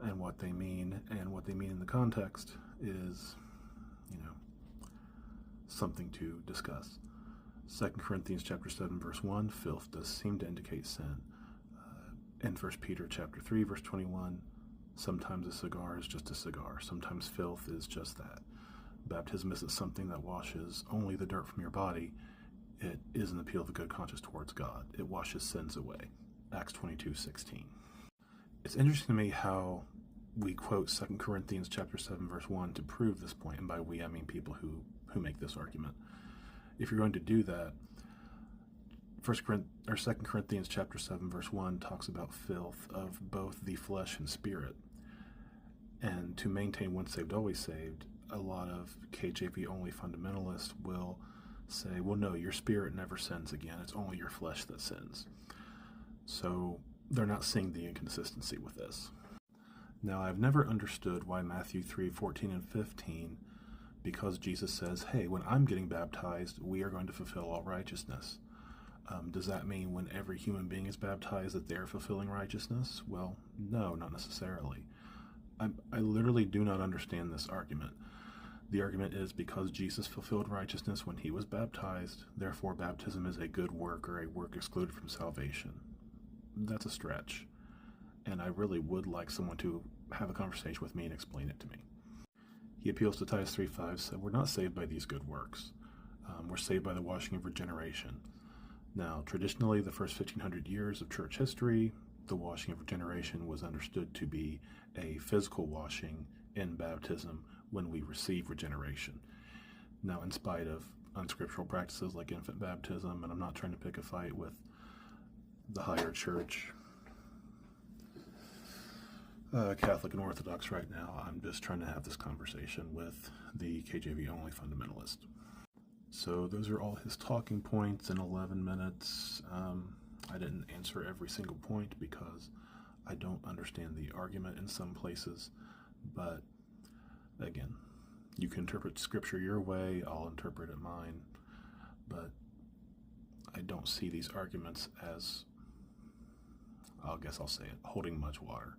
and what they mean in the context is, something to discuss. 2 Corinthians chapter 7 verse 1, filth does seem to indicate sin. In 1 Peter chapter 3 verse 21, sometimes a cigar is just a cigar. Sometimes filth is just that. Baptism isn't something that washes only the dirt from your body. It is an appeal of a good conscience towards God. It washes sins away. Acts 22:16. It's interesting to me how we quote 2 Corinthians chapter 7 verse 1 to prove this point, and by we I mean people who make this argument. If you're going to do that, 2 Corinthians chapter 7 verse 1 talks about filth of both the flesh and spirit. And to maintain once saved, always saved, a lot of KJV only fundamentalists will say, well, no, your spirit never sins again. It's only your flesh that sins. So they're not seeing the inconsistency with this. Now, I've never understood why Matthew 3:14 and 15, because Jesus says, hey, when I'm getting baptized, we are going to fulfill all righteousness. Does that mean when every human being is baptized that they're fulfilling righteousness? Well, no, not necessarily. I literally do not understand this argument. The argument is because Jesus fulfilled righteousness when he was baptized, therefore baptism is a good work or a work excluded from salvation. That's a stretch. And I really would like someone to have a conversation with me and explain it to me. He appeals to Titus 3:5, said we're not saved by these good works. We're saved by the washing of regeneration. Now, traditionally, the first 1,500 years of church history, the washing of regeneration was understood to be a physical washing in baptism when we receive regeneration. Now, in spite of unscriptural practices like infant baptism, and I'm not trying to pick a fight with the higher church, Catholic and Orthodox right now, I'm just trying to have this conversation with the KJV only fundamentalist. So those are all his talking points in 11 minutes. I didn't answer every single point because I don't understand the argument in some places. But again, you can interpret scripture your way, I'll interpret it mine. But I don't see these arguments as, I guess I'll say it, holding much water.